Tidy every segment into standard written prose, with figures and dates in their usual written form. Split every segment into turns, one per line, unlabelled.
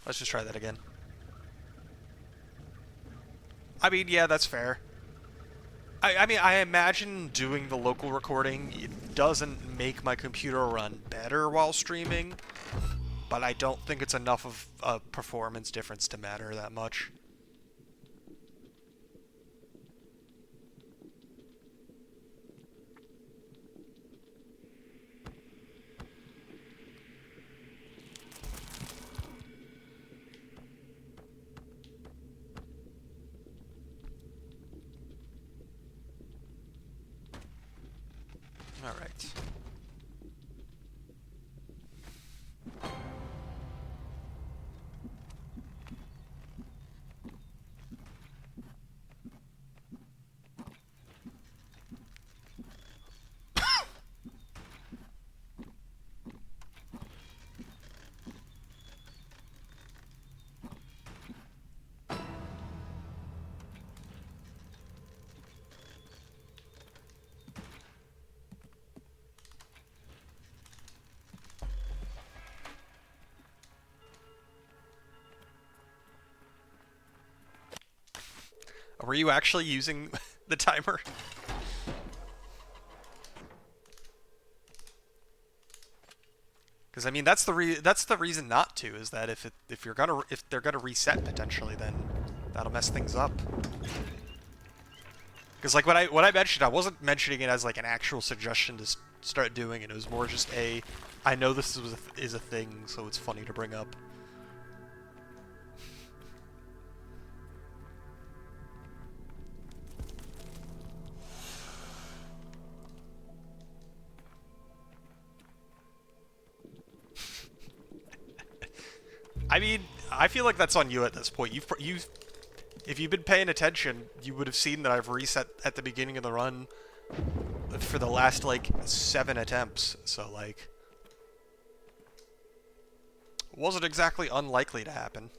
Let's just try that again. I mean, yeah, that's fair. I mean, I imagine doing the local recording, it doesn't make my computer run better while streaming, but I don't think it's enough of a performance difference to matter that much. Alright. Were you actually using the timer? Because I mean, that's the reason not to, is that if they're gonna reset potentially, then that'll mess things up. Because like what I mentioned, I wasn't mentioning it as like an actual suggestion to start doing it. It was more just I know this is a thing, so it's funny to bring up. I mean, I feel like that's on you at this point. If you've been paying attention, you would have seen that I've reset at the beginning of the run for the last, like, 7 attempts. So, like, it wasn't exactly unlikely to happen.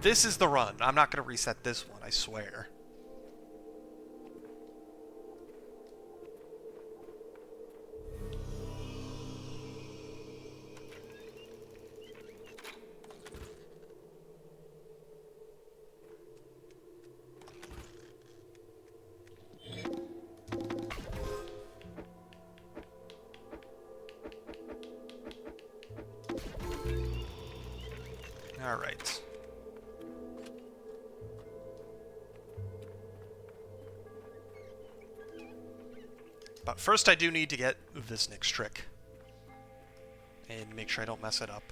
This is the run. I'm not going to reset this one, I swear. All right. But first I do need to get this next trick. And make sure I don't mess it up.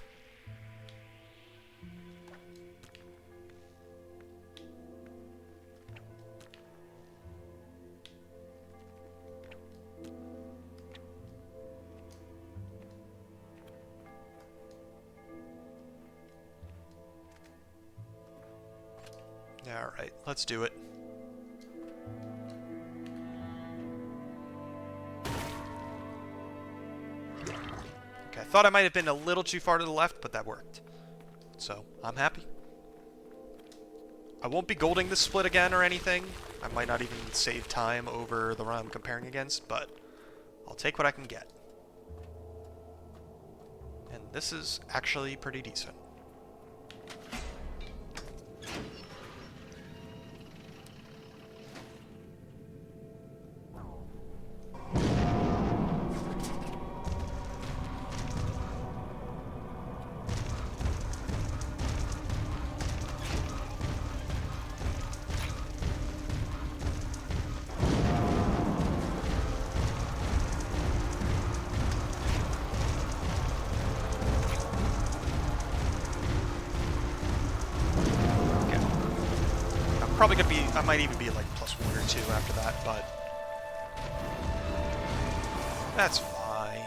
Alright, let's do it. Okay, I thought I might have been a little too far to the left, but that worked. So, I'm happy. I won't be golding this split again or anything. I might not even save time over the run I'm comparing against, but I'll take what I can get. And this is actually pretty decent. Probably gonna be, I might even be like +1 or 2 after that, but that's fine.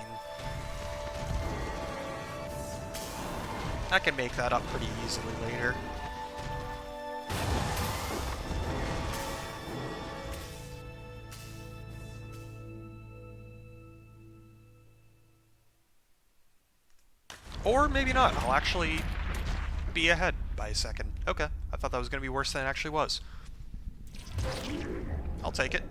I can make that up pretty easily later. Or maybe not. I'll actually be ahead by a second. Okay. I thought that was going to be worse than it actually was. I'll take it.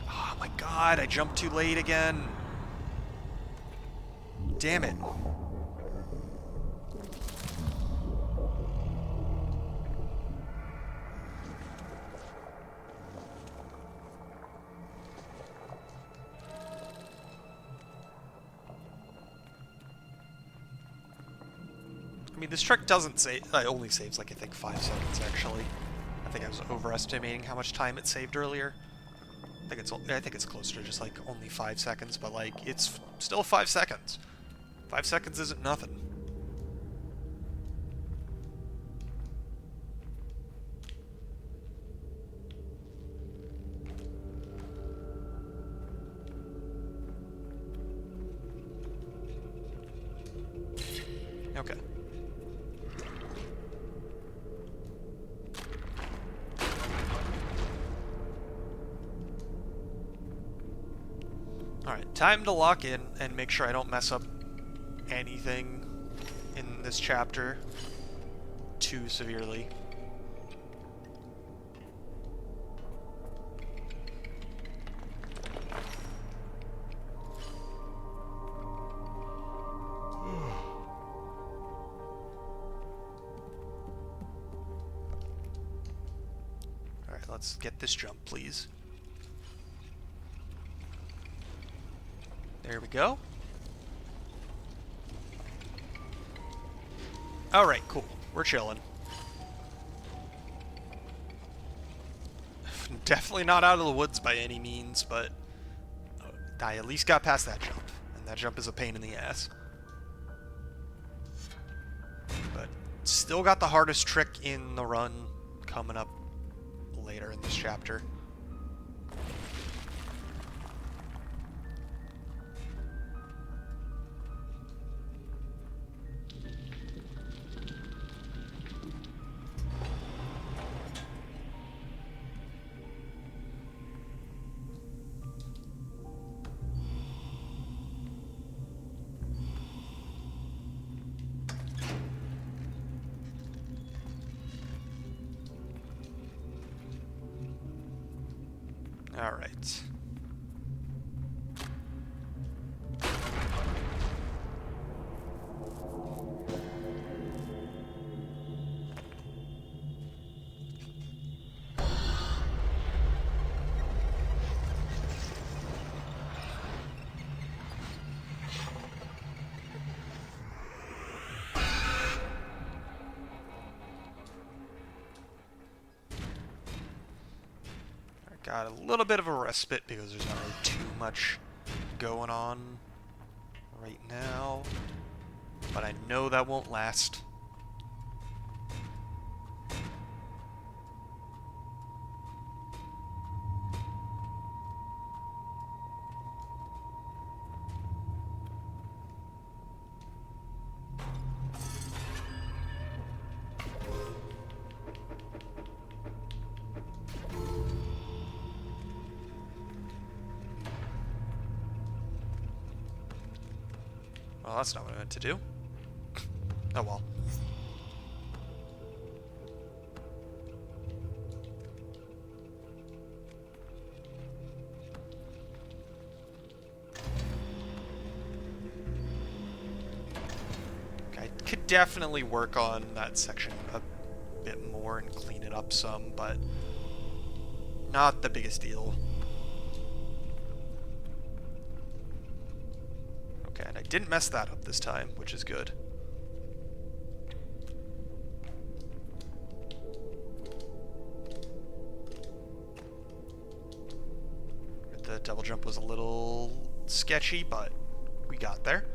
Oh my god, I jumped too late again. Damn it. I mean, this trick doesn't save. It only saves, like, I think 5 seconds, actually. I think I was overestimating how much time it saved earlier. I think it's closer to just, like, only 5 seconds, but, like, it's still 5 seconds. 5 seconds isn't nothing. Okay. Alright, time to lock in and make sure I don't mess up anything in this chapter too severely. Alright, let's get this jump, please. There we go. Alright, cool. We're chilling. Definitely not out of the woods by any means, but I at least got past that jump. And that jump is a pain in the ass. But still got the hardest trick in the run coming up later in this chapter. All right. Got a little bit of a respite because there's not really too much going on right now, but I know that won't last. Well, that's not what I meant to do. Oh well. Okay, I could definitely work on that section a bit more and clean it up some, but not the biggest deal. And I didn't mess that up this time, which is good. The double jump was a little sketchy, but we got there.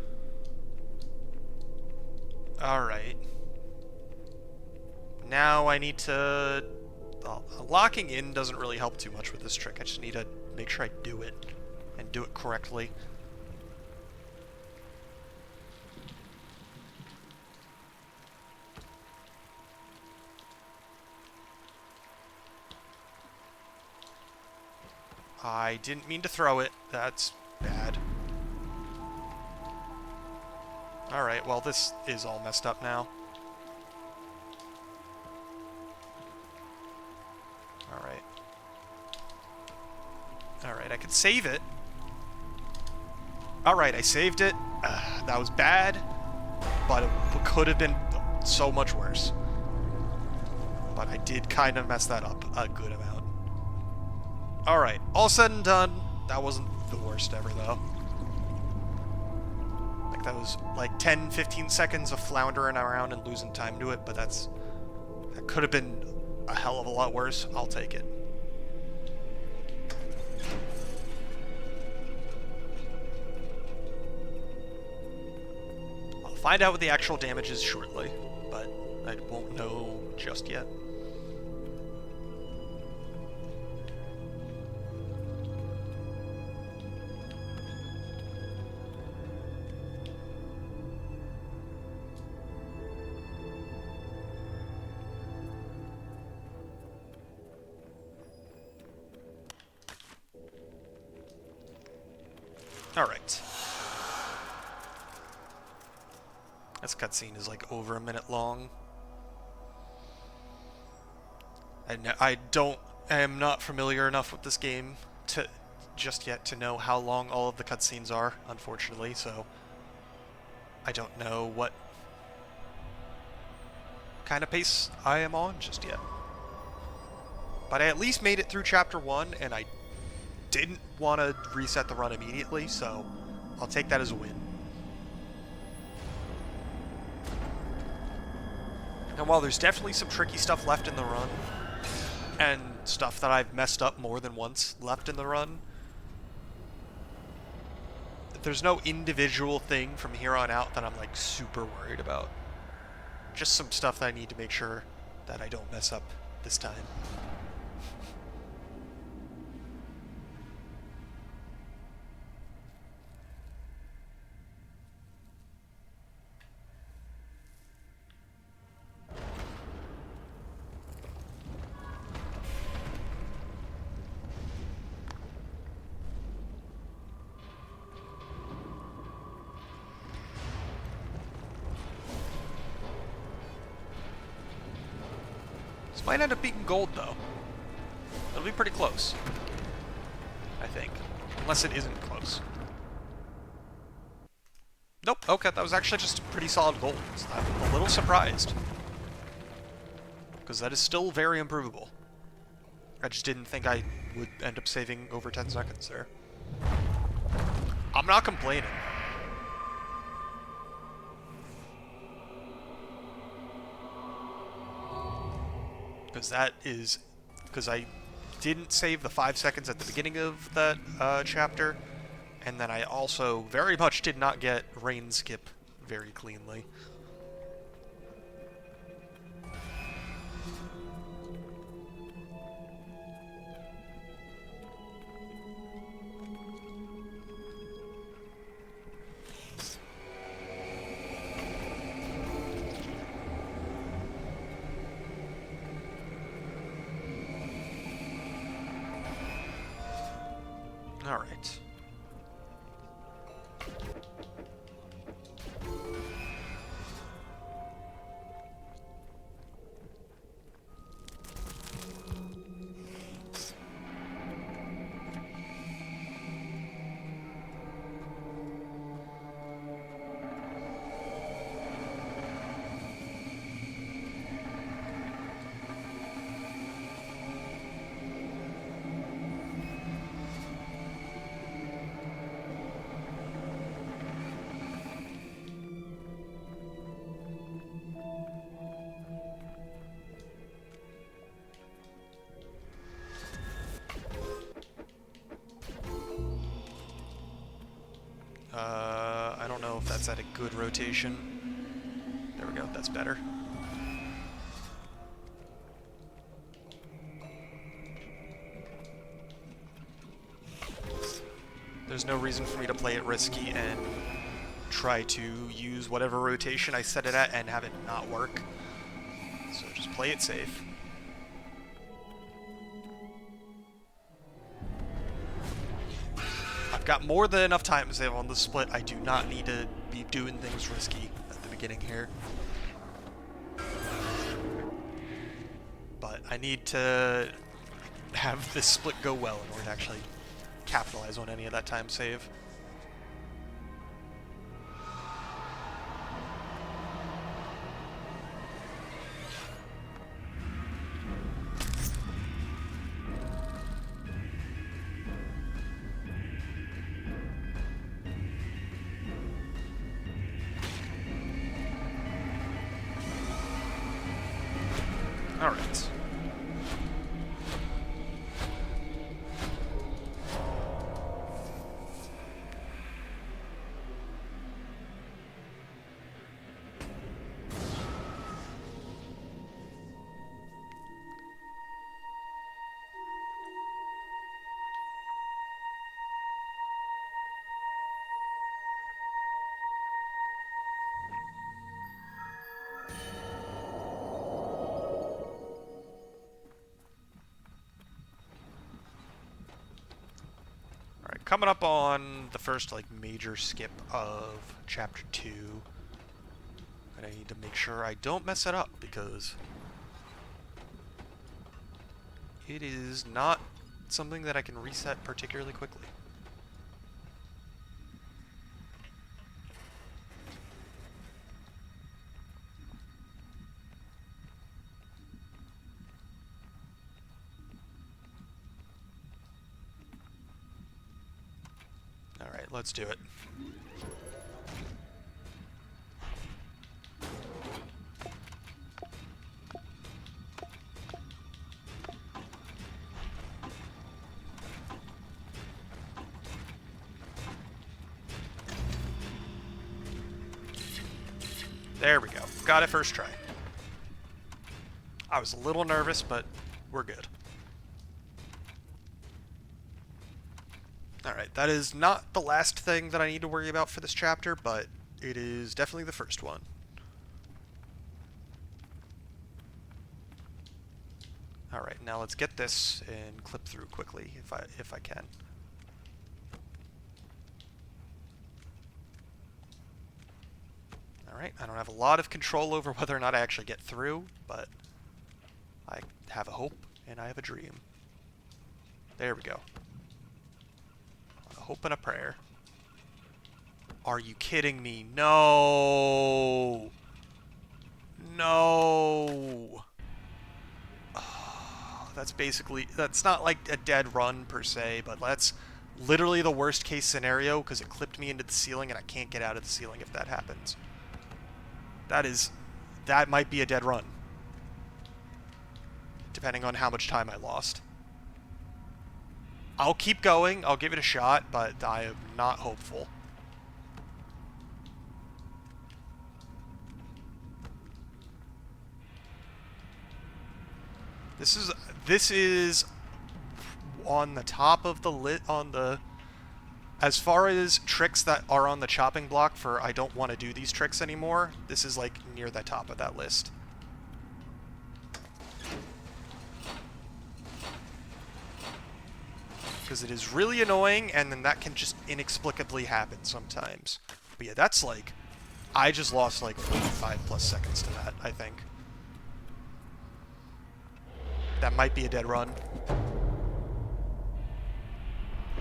Alright. Now I need to... locking in doesn't really help too much with this trick. I just need to make sure I do it, and do it correctly. I didn't mean to throw it. That's bad. Alright, well, this is all messed up now. Alright. Alright, I could save it. Alright, I saved it. That was bad, but it could have been so much worse. But I did kind of mess that up a good amount. Alright, all said and done, that wasn't the worst ever, though. Like, that was like 10-15 seconds of floundering around and losing time to it, but that could have been a hell of a lot worse. I'll take it. I'll find out what the actual damage is shortly, but I won't know just yet. Alright. This cutscene is like over a minute long. I am not familiar enough with this game to just yet to know how long all of the cutscenes are, unfortunately, so I don't know what kind of pace I am on just yet. But I at least made it through Chapter 1, and I didn't want to reset the run immediately, so I'll take that as a win. And while there's definitely some tricky stuff left in the run, and stuff that I've messed up more than once left in the run, there's no individual thing from here on out that I'm like super worried about. Just some stuff that I need to make sure that I don't mess up this time. Might end up being gold, though. It'll be pretty close, I think. Unless it isn't close. Nope, okay, that was actually just a pretty solid gold. So I'm a little surprised. Because that is still very improvable. I just didn't think I would end up saving over 10 seconds there. I'm not complaining. Because I didn't save the 5 seconds at the beginning of that chapter, and then I also very much did not get rain skip very cleanly. All right. I don't know if that's at a good rotation. There we go, that's better. There's no reason for me to play it risky and try to use whatever rotation I set it at and have it not work. So just play it safe. I've got more than enough time to save on the split. I do not need to be doing things risky at the beginning here. But I need to have this split go well in order to actually capitalize on any of that time save. Alright. Coming up on the first, like, major skip of Chapter 2. And I need to make sure I don't mess it up, because it is not something that I can reset particularly quickly. Alright, let's do it. There we go. Got it first try. I was a little nervous, but we're good. Alright, that is not the last thing that I need to worry about for this chapter, but it is definitely the first one. Alright, now let's get this and clip through quickly, if I can. Alright, I don't have a lot of control over whether or not I actually get through, but I have a hope and I have a dream. There we go. A hope and a prayer. Are you kidding me? No! No! Oh, that's not like a dead run per se, but that's literally the worst case scenario because it clipped me into the ceiling and I can't get out of the ceiling if that happens. That might be a dead run. Depending on how much time I lost. I'll keep going, I'll give it a shot, but I am not hopeful. This is on the top of the as far as tricks that are on the chopping block for I don't want to do these tricks anymore, this is like near the top of that list. Because it is really annoying, and then that can just inexplicably happen sometimes. But yeah, that's like, I just lost like 45 plus seconds to that, I think. That might be a dead run.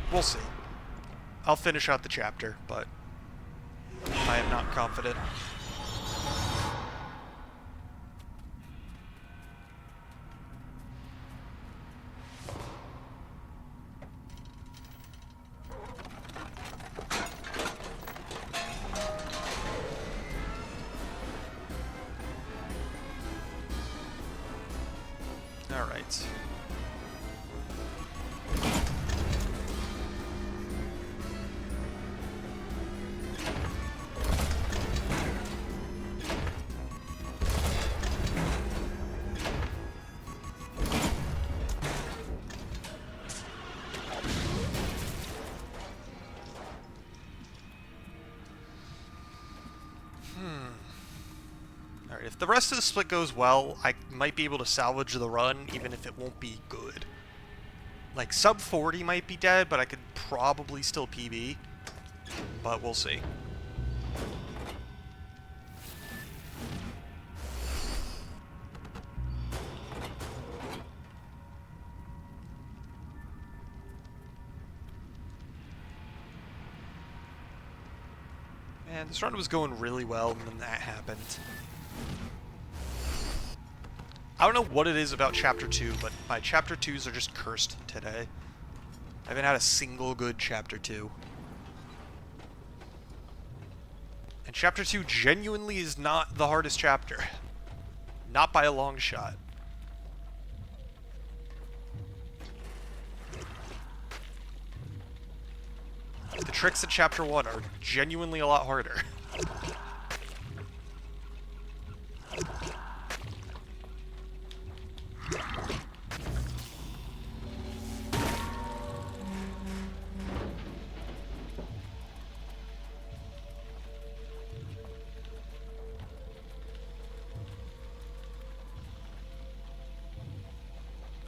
We'll see. I'll finish out the chapter, but I am not confident. All right. Alright, if the rest of the split goes well, I might be able to salvage the run, even if it won't be good. Like, sub 40 might be dead, but I could probably still PB, but we'll see. Man, this run was going really well, and then that happened. I don't know what it is about Chapter 2, but my Chapter 2s are just cursed today. I haven't had a single good Chapter 2. And Chapter 2 genuinely is not the hardest chapter. Not by a long shot. The tricks in Chapter 1 are genuinely a lot harder.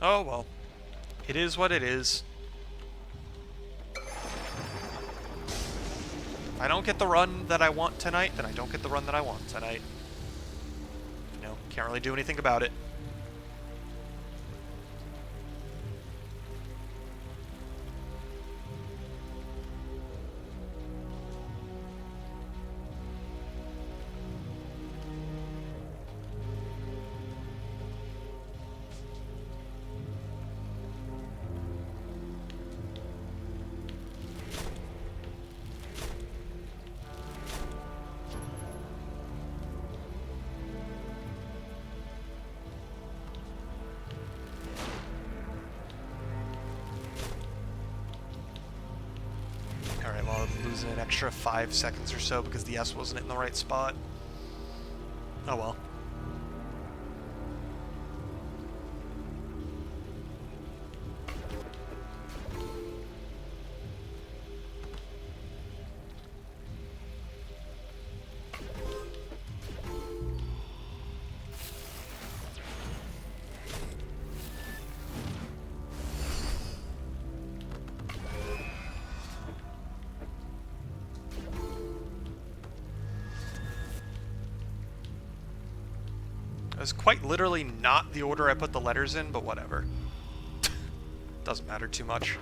Oh well. It is what it is. If I don't get the run that I want tonight, then I don't get the run that I want tonight. You know, can't really do anything about it. Alright, well, I'm losing an extra 5 seconds or so because the S wasn't in the right spot. Oh well. It's quite literally not the order I put the letters in, but whatever. Doesn't matter too much.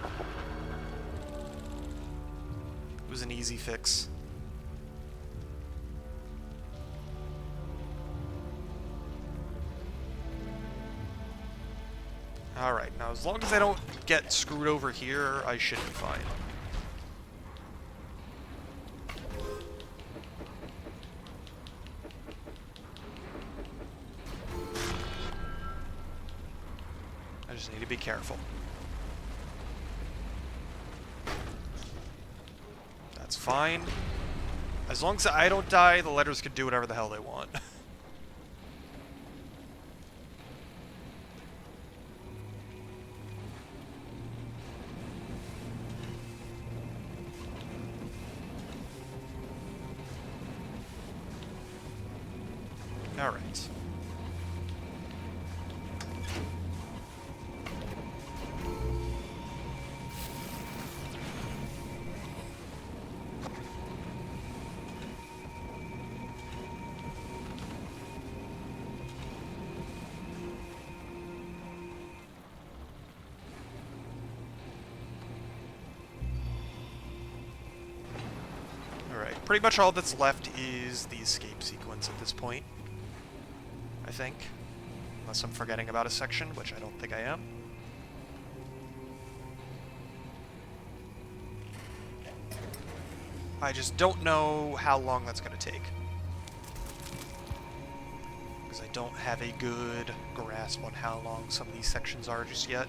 It was an easy fix. Alright, now as long as I don't get screwed over here, I should be fine. I just need to be careful. That's fine. As long as I don't die, the letters can do whatever the hell they want. Alright. Alright, pretty much all that's left is the escape sequence at this point, I think. Unless I'm forgetting about a section, which I don't think I am. I just don't know how long that's going to take. Because I don't have a good grasp on how long some of these sections are just yet.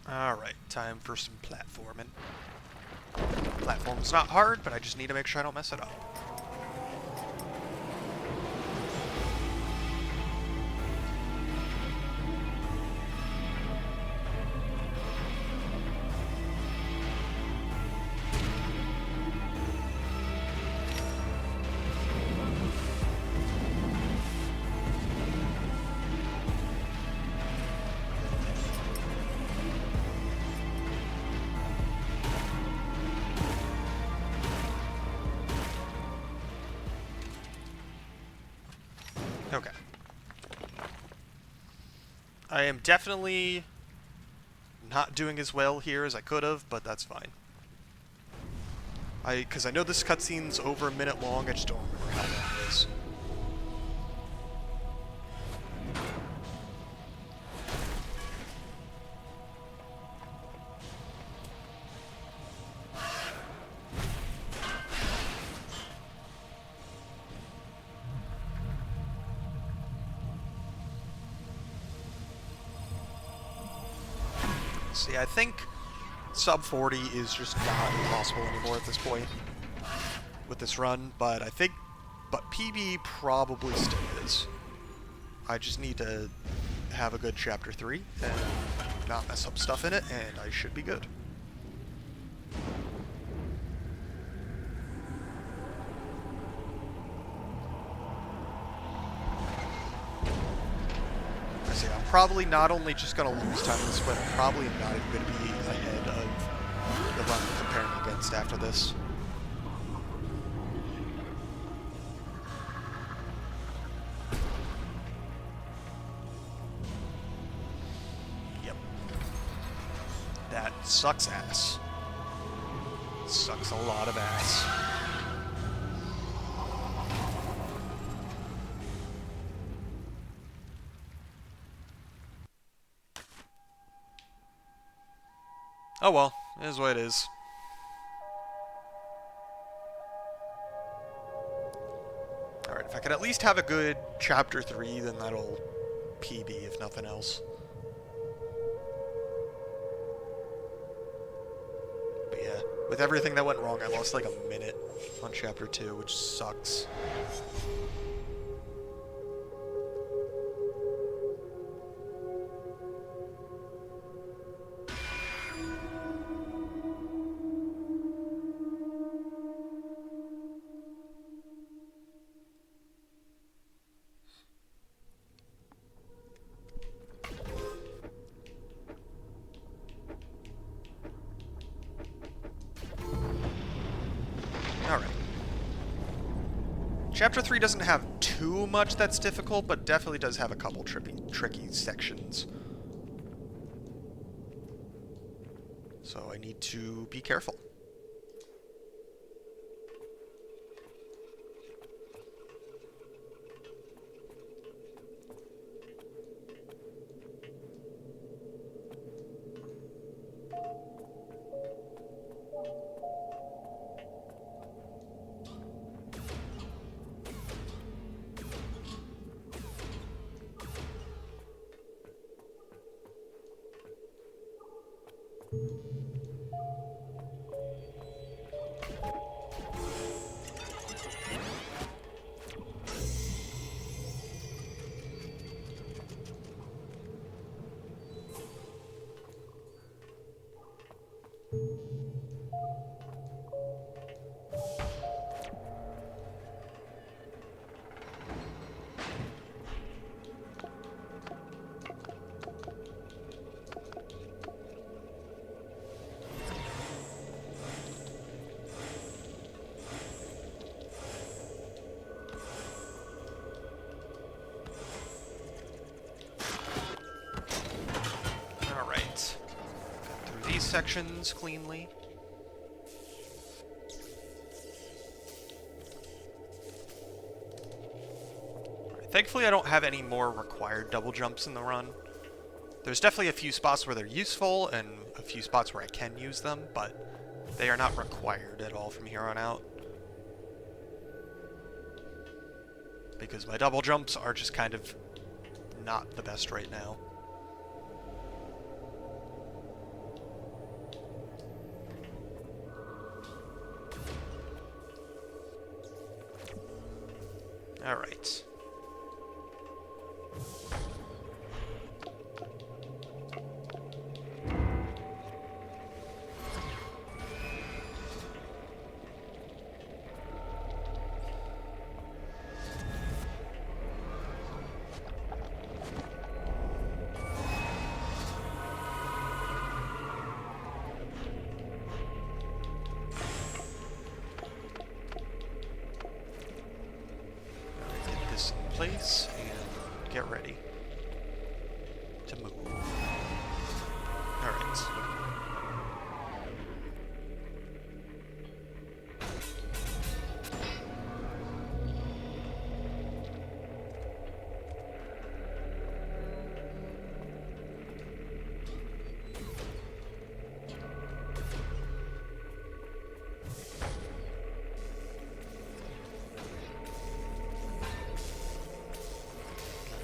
Alright, time for some platforming. Platform's not hard, but I just need to make sure I don't mess it up. Okay. I am definitely not doing as well here as I could have, but that's fine. Because I know this cutscene's over a minute long, I just don't remember how long it is. See, I think sub 40 is just not possible anymore at this point with this run, but PB probably still is. I just need to have a good chapter 3 and not mess up stuff in it, and I should be good. I'm probably not only just going to lose time in this, but I'm probably not even going to be ahead of the run I'm comparing against after this. Yep. That sucks ass. Sucks a lot of ass. Oh well, it is what it is. Alright, if I could at least have a good chapter 3, then that'll PB if nothing else. But yeah, with everything that went wrong, I lost like a minute on chapter 2, which sucks. Alright. Chapter 3 doesn't have too much that's difficult, but definitely does have a couple tricky sections. So I need to be careful. Sections cleanly. Right, thankfully I don't have any more required double jumps in the run. There's definitely a few spots where they're useful and a few spots where I can use them, but they are not required at all from here on out. Because my double jumps are just kind of not the best right now. Alright. Get this in place and get ready to move. Alright.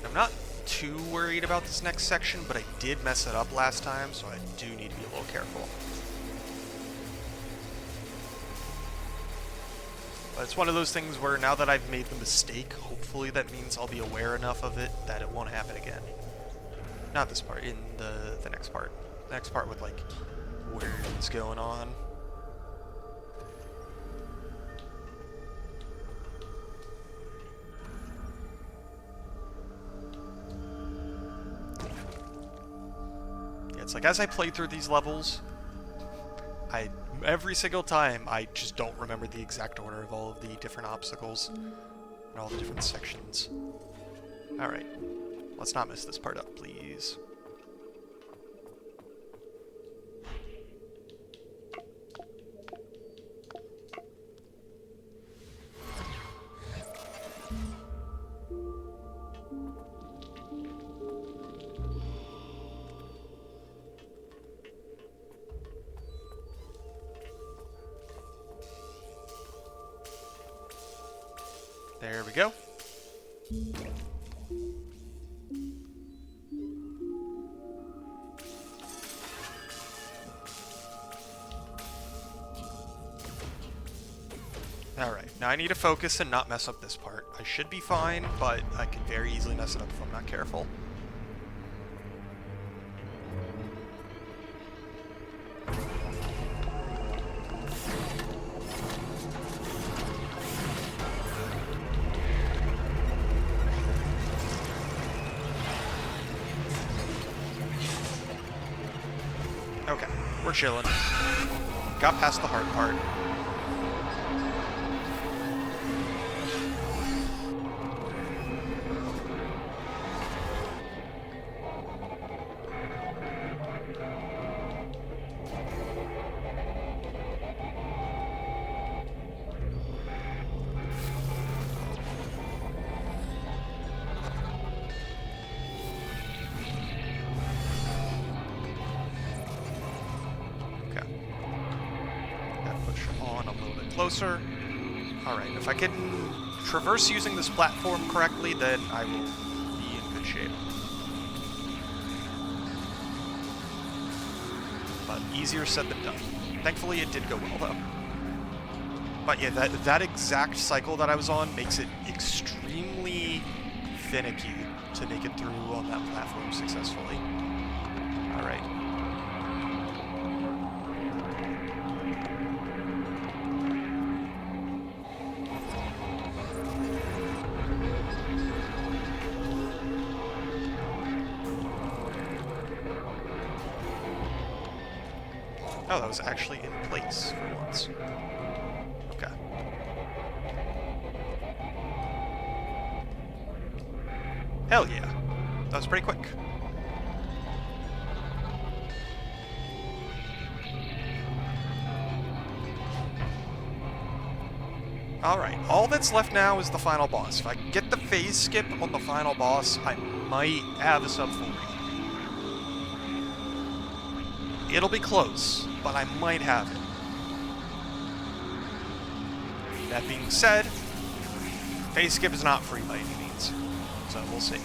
I'm not too worried about this next section, but I did mess it up last time, so I do need to be a little careful. But it's one of those things where now that I've made the mistake, hopefully that means I'll be aware enough of it that it won't happen again. Not this part, in the next part. The next part with, like, what's going on. It's like, as I play through these levels, every single time, I just don't remember the exact order of all of the different obstacles and all the different sections. Alright, let's not mess this part up, please. There we go. Alright, now I need to focus and not mess up this part. I should be fine, but I can very easily mess it up if I'm not careful. Okay, we're chilling. Got past the hard part. Closer. Alright, if I can traverse using this platform correctly, then I will be in good shape. But easier said than done. Thankfully it did go well though. But yeah, that exact cycle that I was on makes it extremely finicky to make it through on that platform successfully. Alright. Oh, that was actually in place for once. Okay. Hell yeah. That was pretty quick. Alright, all that's left now is the final boss. If I can get the phase skip on the final boss, I might have a sub 40. It'll be close, but I might have it. That being said, phase skip is not free by any means, so we'll see.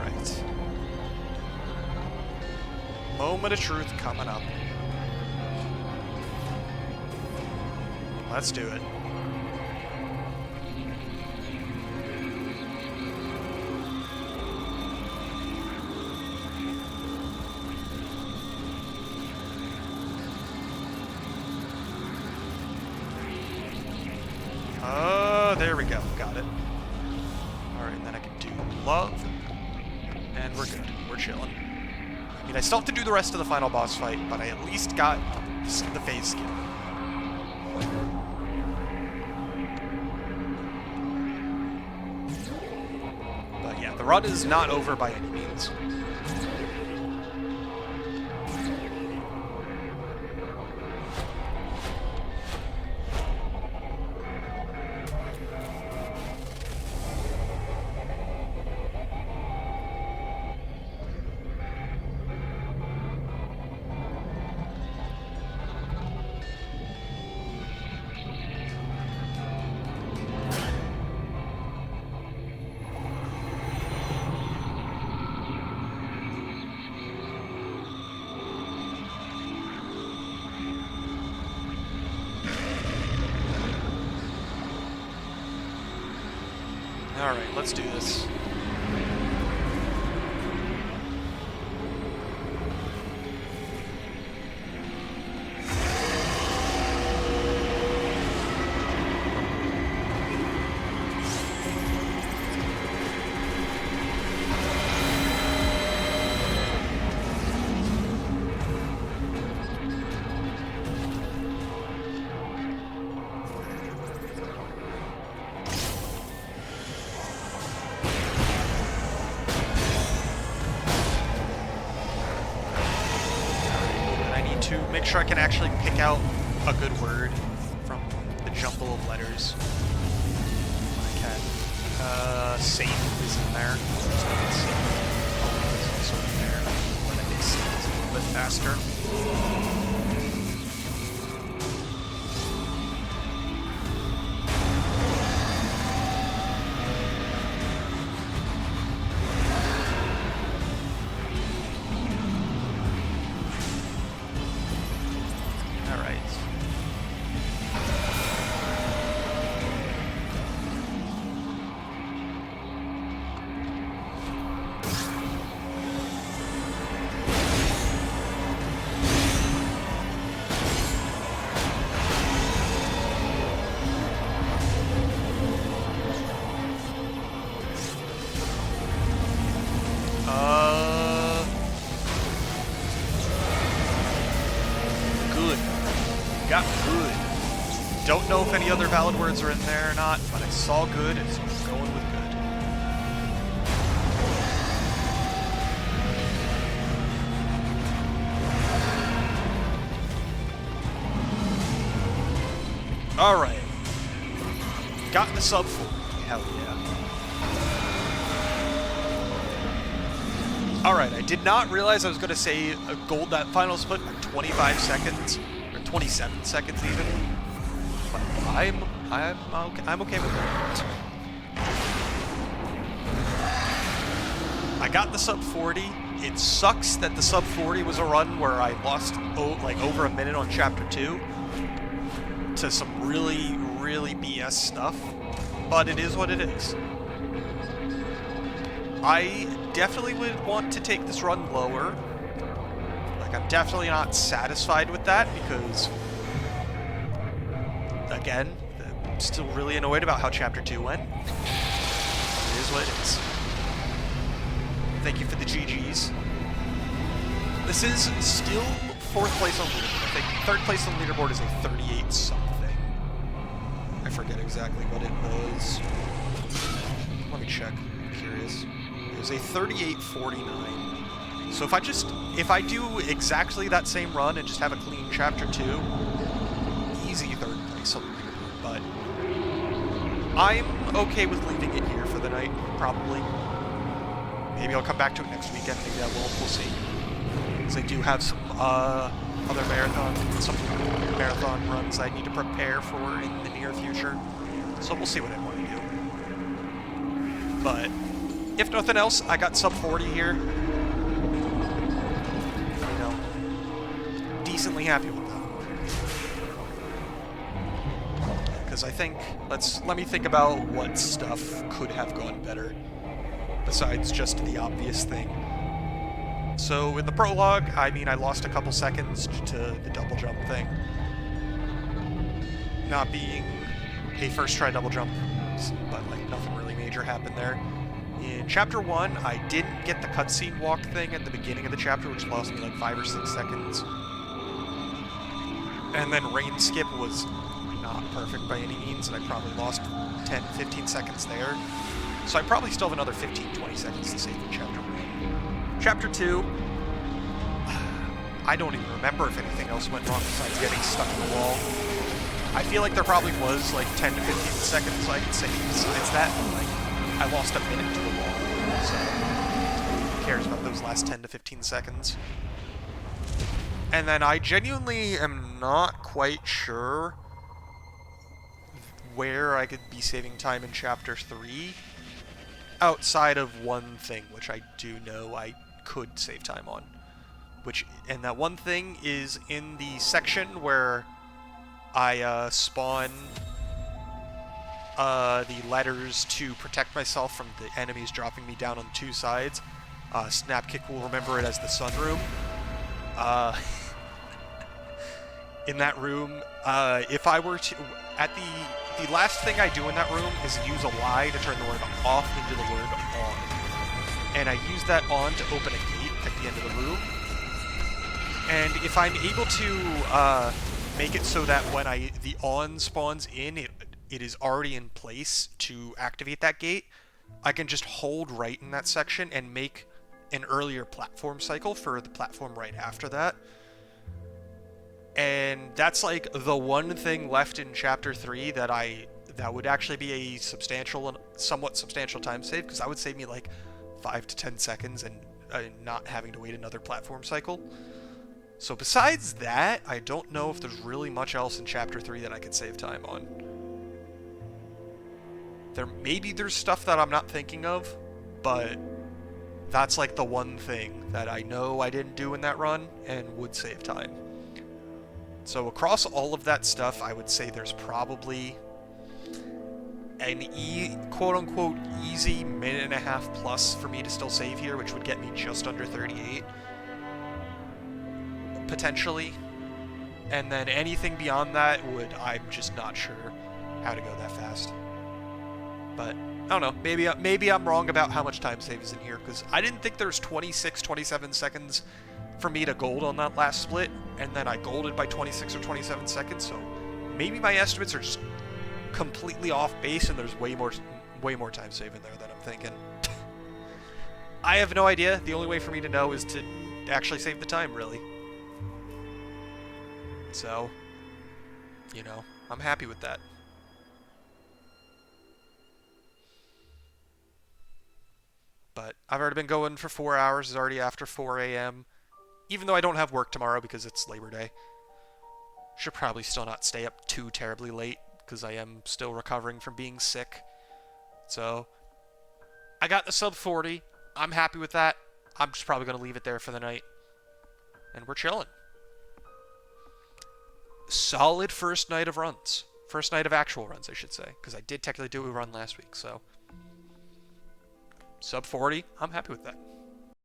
Alright. Moment of truth coming up. Let's do it. There we go. Got it. Alright, then I can do love. And we're good. We're chilling. I mean, I still have to do the rest of the final boss fight, but I at least got the phase skill. But yeah, the run is not over by any means. Alright, let's do this. To make sure I can actually pick out a good word from the jumble of letters. I can. Safe is in there. So I can see. It's also in there. But I think safe is a little bit faster. Got good. Don't know if any other valid words are in there or not, but I saw good, and so I'm going with good. Alright. Got the sub 4. Hell yeah. Alright, I did not realize I was going to say a gold that final split by 25 seconds. 27 seconds even, but I'm okay with that. I got the sub 40. It sucks that the sub 40 was a run where I lost like over a minute on chapter 2 to some really BS stuff, but it is what it is. I definitely would want to take this run lower. I'm definitely not satisfied with that because, again, I'm still really annoyed about how Chapter 2 went. It is what it is. Thank you for the GGs. This is still 4th place on leaderboard. I think 3rd place on leaderboard is a 38 something. I forget exactly what it was. Let me check. I'm curious. It was a 38.49. So if I do exactly that same run and just have a clean chapter 2, easy 3rd place on the leaderboard, but I'm okay with leaving it here for the night, probably. Maybe I'll come back to it next weekend, maybe I won't, we'll see. Because I do have some other marathon runs I need to prepare for in the near future, so we'll see what I want to do. But If nothing else, I got sub 40 here. You know, decently happy with that. Because I think, let me think about what stuff could have gone better, besides just the obvious thing. So in the prologue, I mean, I lost a couple seconds to the double jump thing. Not being a first try double jump, but like nothing really major happened there. In Chapter 1, I didn't get the cutscene walk thing at the beginning of the chapter, which lost me like 5 or 6 seconds. And then rain skip was not perfect by any means, and I probably lost 10, 15 seconds there. So I probably still have another 15, 20 seconds to save in Chapter 1. Chapter 2, I don't even remember if anything else went wrong besides getting stuck in the wall. I feel like there probably was like 10 to 15 seconds I could save besides that, but like, I lost a minute to the wall, so who cares about those last 10 to 15 seconds? And then I genuinely am not quite sure where I could be saving time in Chapter 3, outside of one thing, which I do know I could save time on. And that one thing is in the section where I spawn the letters to protect myself from the enemies dropping me down on 2 sides. Snapkick will remember it as the sunroom. In that room, if I were to... The last thing I do in that room is use a Y to turn the word off into the word on. And I use that on to open a gate at the end of the room. And if I'm able to make it so that when the on spawns in, it is already in place to activate that gate, I can just hold right in that section and make an earlier platform cycle for the platform right after that. And that's like the one thing left in Chapter 3 that would actually be a substantial and somewhat substantial time save, because that would save me like 5 to 10 seconds and not having to wait another platform cycle. So besides that, I don't know if there's really much else in Chapter 3 that I could save time on. Maybe there's stuff that I'm not thinking of, but that's like the one thing that I know I didn't do in that run and would save time. So across all of that stuff, I would say there's probably an quote-unquote easy minute and a half plus for me to still save here, which would get me just under 38. Potentially. And then anything beyond that I'm just not sure how to go that fast. But, I don't know, maybe I'm wrong about how much time save is in here, because I didn't think there's 26, 27 seconds for me to gold on that last split, and then I golded by 26 or 27 seconds, so maybe my estimates are just completely off base and there's way more time save in there than I'm thinking. I have no idea. The only way for me to know is to actually save the time, really. So, you know, I'm happy with that. But I've already been going for 4 hours. It's already after 4 a.m. Even though I don't have work tomorrow because it's Labor Day. Should probably still not stay up too terribly late because I am still recovering from being sick. So, I got the sub 40. I'm happy with that. I'm just probably going to leave it there for the night. And we're chilling. Solid first night of runs. First night of actual runs, I should say. Because I did technically do a run last week, so... Sub 40, I'm happy with that.